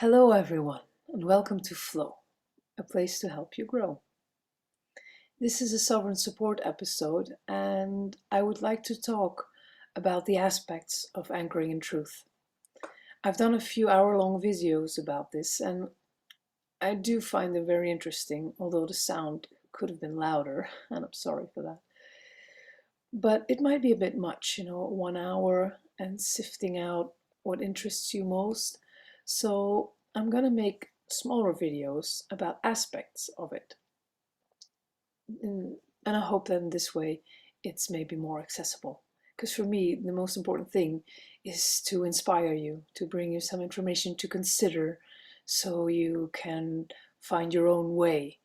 Hello, everyone, and welcome to Flow, a place to help you grow. This is a Sovereign Support episode, and I would like to talk about the aspects of anchoring in truth. I've done a few hour-long videos about this, and I do find them very interesting, although the sound could have been louder, and I'm sorry for that. But it might be a bit much, 1 hour and sifting out what interests you most. So I'm going to make smaller videos about aspects of it. And I hope that in this way it's maybe more accessible. Because for me, the most important thing is to inspire you, to bring you some information to consider so you can find your own way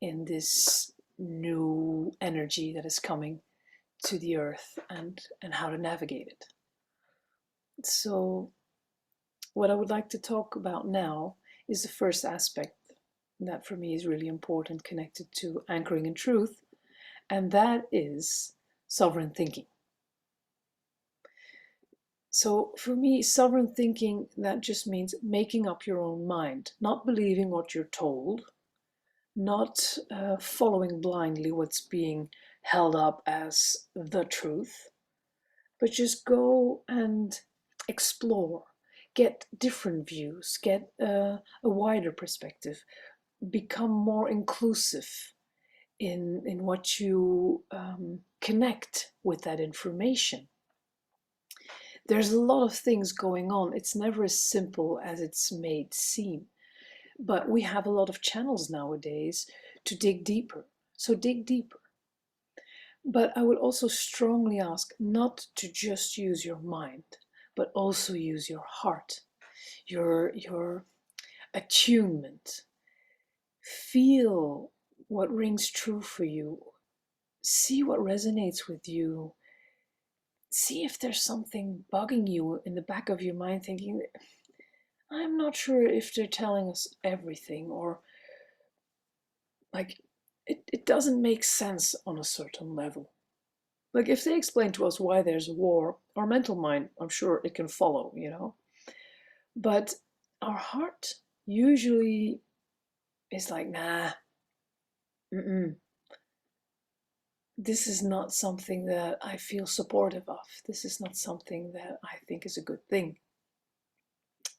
in this new energy that is coming to the earth and how to navigate it. So what I would like to talk about now is the first aspect that for me is really important, connected to anchoring in truth, and that is sovereign thinking. So for me, sovereign thinking, that just means making up your own mind, not believing what you're told, not following blindly what's being held up as the truth, but just go and explore, get different views, get a wider perspective, become more inclusive in what you connect with that information. There's a lot of things going on. It's never as simple as it's made seem. But we have a lot of channels nowadays to dig deeper. So dig deeper. But I would also strongly ask not to just use your mind, but also use your heart, your attunement. Feel what rings true for you. See what resonates with you. See if there's something bugging you in the back of your mind, thinking, I'm not sure if they're telling us everything, or like it doesn't make sense on a certain level. Like if they explain to us why there's a war, our mental mind, I'm sure it can follow. But our heart usually is like, nah, mm-mm, this is not something that I feel supportive of. This is not something that I think is a good thing.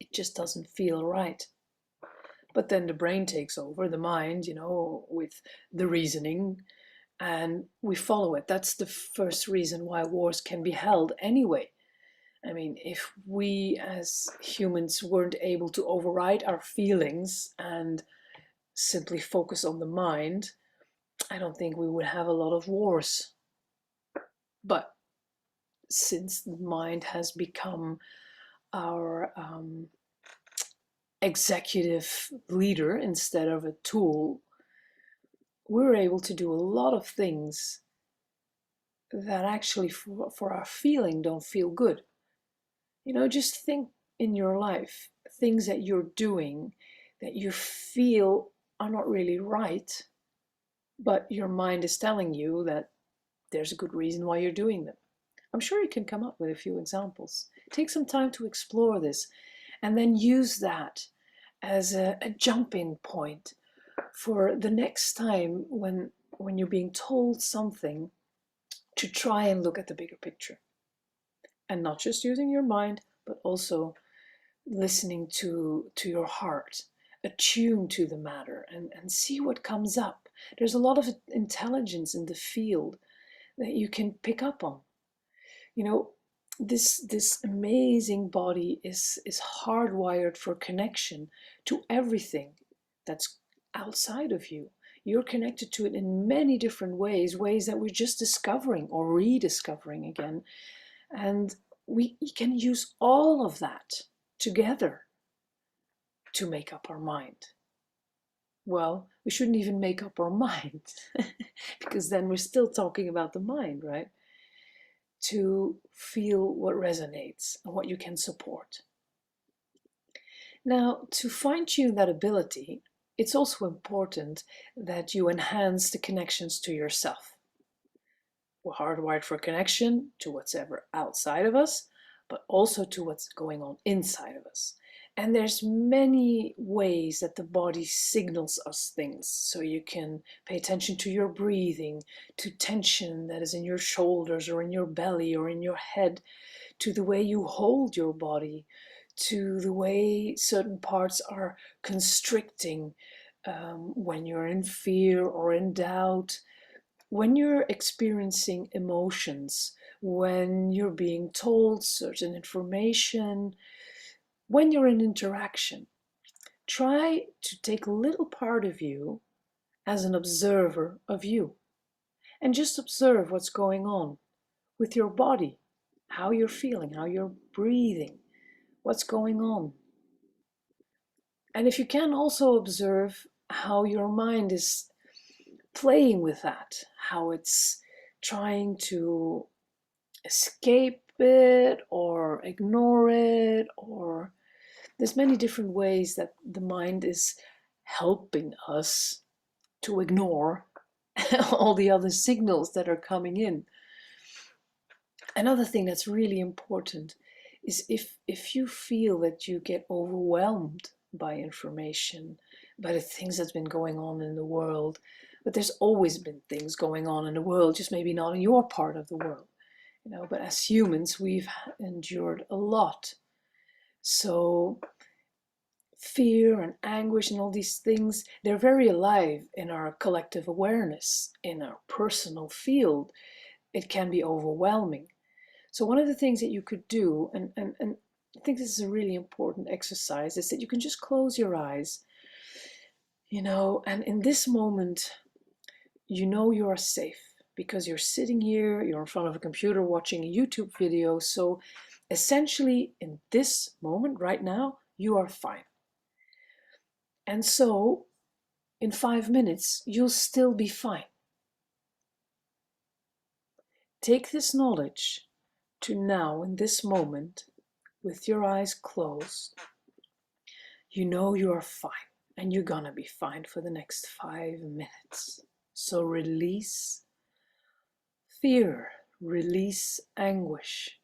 It just doesn't feel right. But then the brain takes over, the mind, with the reasoning, and we follow it. That's the first reason why wars can be held anyway. I mean, if we as humans weren't able to override our feelings and simply focus on the mind, I don't think we would have a lot of wars. But since the mind has become our executive leader instead of a tool, we're able to do a lot of things that actually for our feeling don't feel good. Just think in your life, things that you're doing that you feel are not really right, but your mind is telling you that there's a good reason why you're doing them. I'm sure you can come up with a few examples. Take some time to explore this and then use that as a jumping point for the next time when you're being told something, to try and look at the bigger picture and not just using your mind, but also listening to your heart, attune to the matter, and see what comes up. There's a lot of intelligence in the field that you can pick up on. You know, this amazing body is hardwired for connection to everything that's outside of you. You're connected to it in many different ways that we're just discovering or rediscovering again. And we can use all of that together to make up our mind. Well, we shouldn't even make up our mind because then we're still talking about the mind, right? To feel what resonates and what you can support. Now, to fine-tune that ability, it's also important that you enhance the connections to yourself. We're hardwired for connection to what's ever outside of us, but also to what's going on inside of us. And there's many ways that the body signals us things. So you can pay attention to your breathing, to tension that is in your shoulders or in your belly or in your head, to the way you hold your body, to the way certain parts are constricting when you're in fear or in doubt, when you're experiencing emotions, when you're being told certain information, when you're in interaction. Try to take a little part of you as an observer of you and just observe what's going on with your body, how you're feeling, how you're breathing, what's going on. And if you can, also observe how your mind is playing with that, how it's trying to escape it or ignore it, or there's many different ways that the mind is helping us to ignore all the other signals that are coming in. Another thing that's really important is if you feel that you get overwhelmed by information, by the things that's been going on in the world, but there's always been things going on in the world, just maybe not in your part of the world, but as humans, we've endured a lot. So fear and anguish and all these things, they're very alive in our collective awareness, in our personal field. It can be overwhelming. So one of the things that you could do, and I think this is a really important exercise, is that you can just close your eyes, and in this moment, you are safe because you're sitting here, you're in front of a computer watching a YouTube video. So essentially, in this moment right now, you are fine. And so in 5 minutes, you'll still be fine. Take this knowledge to now, in this moment, with your eyes closed. You are fine, and you're gonna be fine for the next 5 minutes. So release fear, release anguish,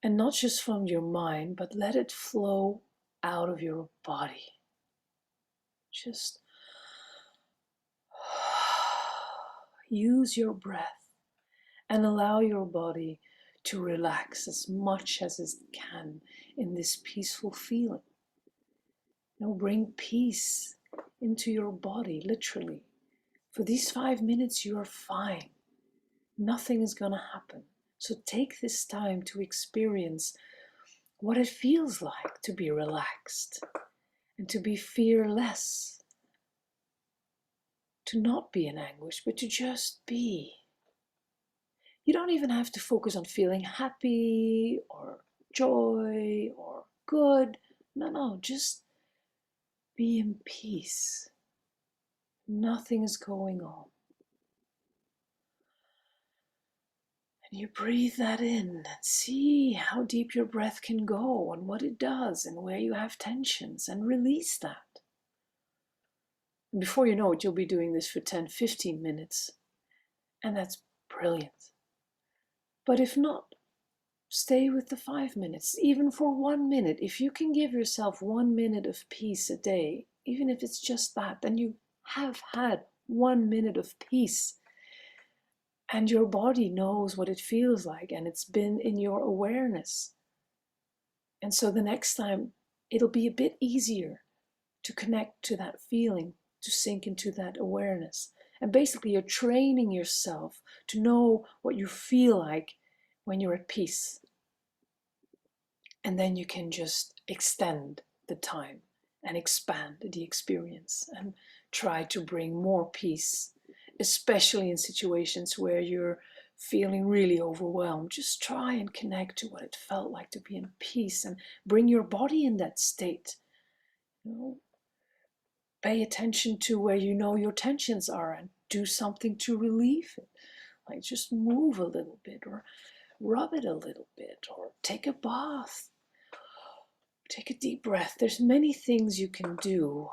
and not just from your mind, but let it flow out of your body. Just use your breath and allow your body to relax as much as it can in this peaceful feeling. Bring peace into your body, literally. For these 5 minutes, you are fine. Nothing is going to happen. So take this time to experience what it feels like to be relaxed and to be fearless, to not be in anguish, but to just be. You don't even have to focus on feeling happy or joy or good. No, just be in peace. Nothing is going on. And you breathe that in and see how deep your breath can go and what it does and where you have tensions, and release that. And before you know it, you'll be doing this for 10, 15 minutes. And that's brilliant. But if not, stay with the 5 minutes, even for 1 minute. If you can give yourself 1 minute of peace a day, even if it's just that, then you have had 1 minute of peace. And your body knows what it feels like, and it's been in your awareness. And so the next time, it'll be a bit easier to connect to that feeling, to sink into that awareness. And basically, you're training yourself to know what you feel like when you're at peace. And then you can just extend the time and expand the experience and try to bring more peace, especially in situations where you're feeling really overwhelmed. Just try and connect to what it felt like to be in peace and bring your body in that state. Pay attention to where your tensions are and do something to relieve it. Like just move a little bit or rub it a little bit or take a bath. Take a deep breath. There's many things you can do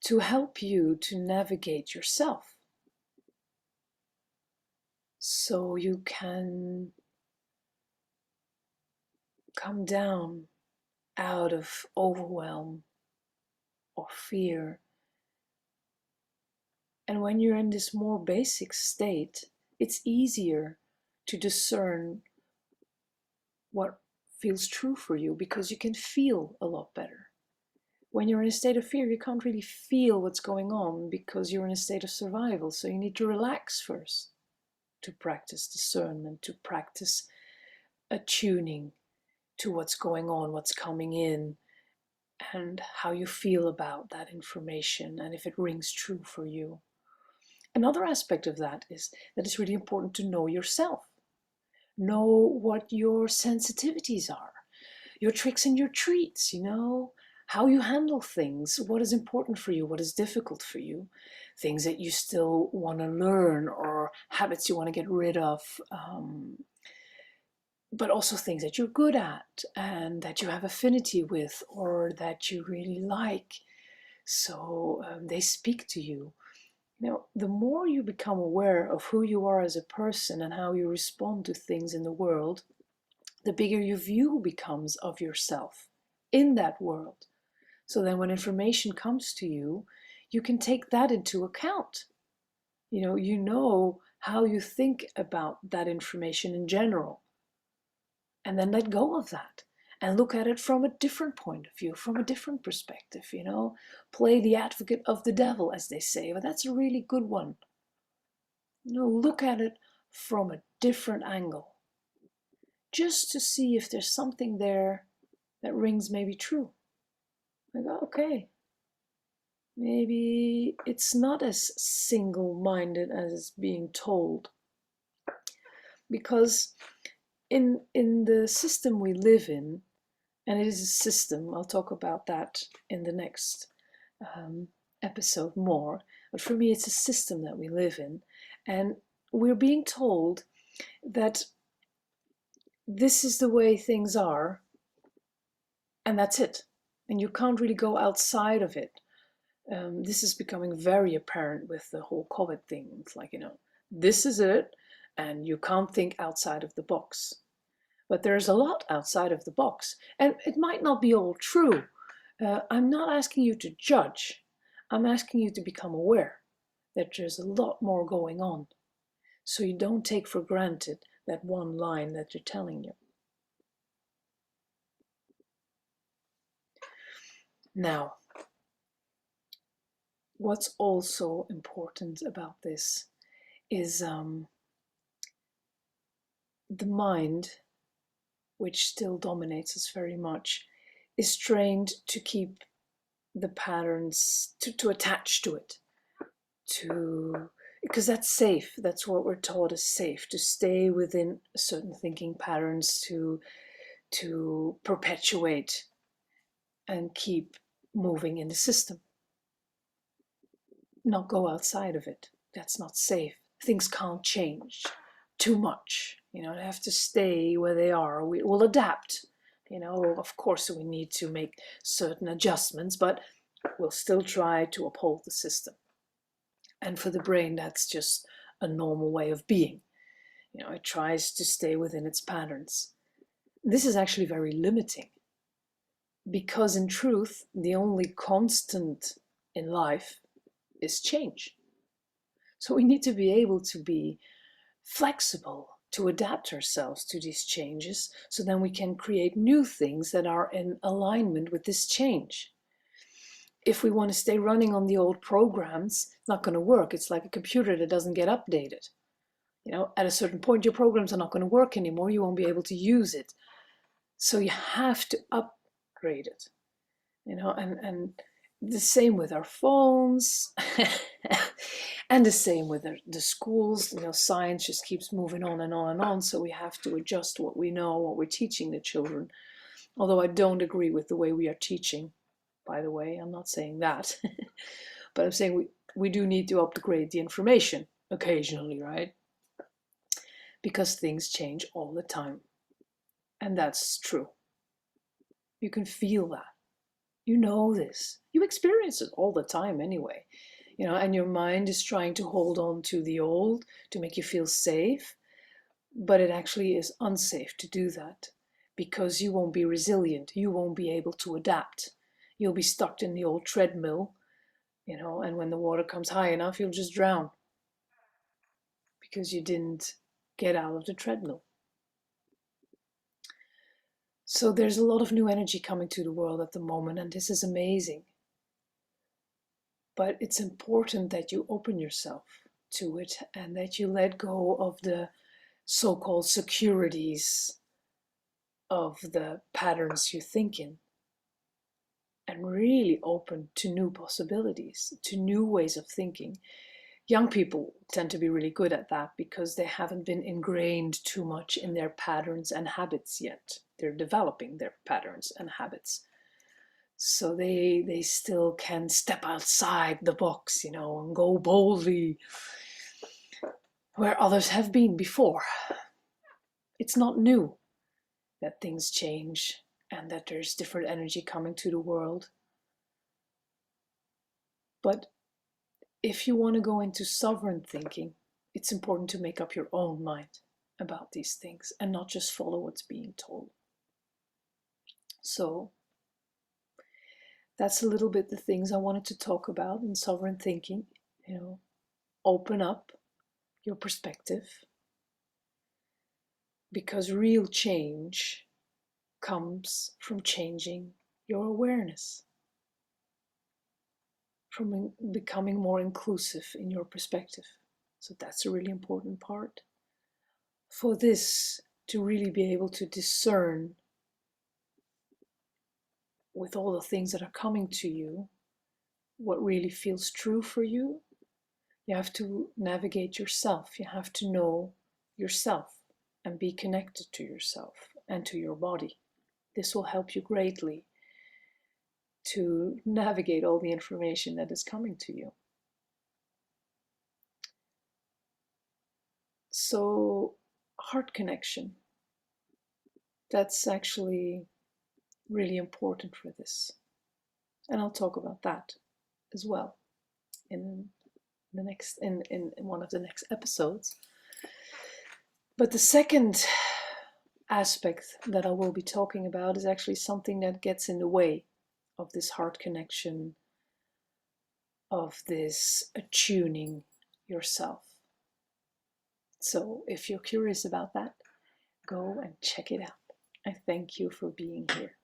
to help you to navigate yourself. So you can come down out of overwhelm or fear. And when you're in this more basic state, it's easier to discern what feels true for you because you can feel a lot better. When you're in a state of fear, you can't really feel what's going on because you're in a state of survival. So you need to relax first to practice discernment, to practice attuning to what's going on, what's coming in, and how you feel about that information and if it rings true for you. Another aspect of that is that it's really important to know yourself. Know what your sensitivities are, your tricks and your treats, how you handle things, what is important for you, what is difficult for you, things that you still want to learn or habits you want to get rid of, but also things that you're good at and that you have affinity with or that you really like. So they speak to you. The more you become aware of who you are as a person and how you respond to things in the world, the bigger your view becomes of yourself in that world. So then when information comes to you, you can take that into account. You know how you think about that information in general. And then let go of that and look at it from a different point of view, from a different perspective, Play the advocate of the devil, as they say. But that's a really good one. Look at it from a different angle, just to see if there's something there that rings maybe true. Like, okay, maybe it's not as single-minded as it's being told. Because in the system we live in, and it is a system, I'll talk about that in the next episode more, but for me it's a system that we live in, and we're being told that this is the way things are, and that's it. And you can't really go outside of it. This is becoming very apparent with the whole COVID thing. It's like, this is it, and you can't think outside of the box. But there's a lot outside of the box, and it might not be all true. I'm not asking you to judge. I'm asking you to become aware that there's a lot more going on. So you don't take for granted that one line that they're telling you. Now, what's also important about this is the mind, which still dominates us very much, is trained to keep the patterns, to attach to it, because that's safe. That's what we're taught is safe, to stay within certain thinking patterns, to perpetuate and keep moving in the system, not go outside of it. That's not safe. Things can't change too much. They have to stay where they are. We will adapt. Of course we need to make certain adjustments, but we'll still try to uphold the system. And for the brain, that's just a normal way of being. It tries to stay within its patterns. This is actually very limiting, because in truth, the only constant in life is change. So we need to be able to be flexible, to adapt ourselves to these changes, so then we can create new things that are in alignment with this change. If we want to stay running on the old programs, it's not going to work. It's like a computer that doesn't get updated. At a certain point, your programs are not going to work anymore. You won't be able to use it. So you have to upgrade it. And the same with our phones, and the same with the schools. Science just keeps moving on and on and on. So we have to adjust what we know, what we're teaching the children. Although I don't agree with the way we are teaching. By the way, I'm not saying that, but I'm saying we do need to upgrade the information occasionally, right? Because things change all the time. And that's true. You can feel that. You know this. You experience it all the time anyway. And your mind is trying to hold on to the old to make you feel safe, but it actually is unsafe to do that. because you won't be resilient. You won't be able to adapt. You'll be stuck in the old treadmill, and when the water comes high enough, you'll just drown because you didn't get out of the treadmill. So there's a lot of new energy coming to the world at the moment, and this is amazing. But it's important that you open yourself to it and that you let go of the so-called securities of the patterns you think in, and really open to new possibilities, to new ways of thinking. Young people tend to be really good at that because they haven't been ingrained too much in their patterns and habits yet. They're developing their patterns and habits. So they still can step outside the box, and go boldly where others have been before. It's not new that things change and that there's different energy coming to the world. But if you want to go into sovereign thinking, it's important to make up your own mind about these things and not just follow what's being told. So that's a little bit the things I wanted to talk about in sovereign thinking. Open up your perspective, because real change comes from changing your awareness, from becoming more inclusive in your perspective. So that's a really important part. For this to really be able to discern with all the things that are coming to you, what really feels true for you, you have to navigate yourself. You have to know yourself and be connected to yourself and to your body. This will help you greatly to navigate all the information that is coming to you. So, heart connection, that's actually really important for this. And I'll talk about that as well in one of the next episodes. But the second aspect that I will be talking about is actually something that gets in the way of this heart connection, of this attuning yourself. So if you're curious about that, go and check it out. I thank you for being here.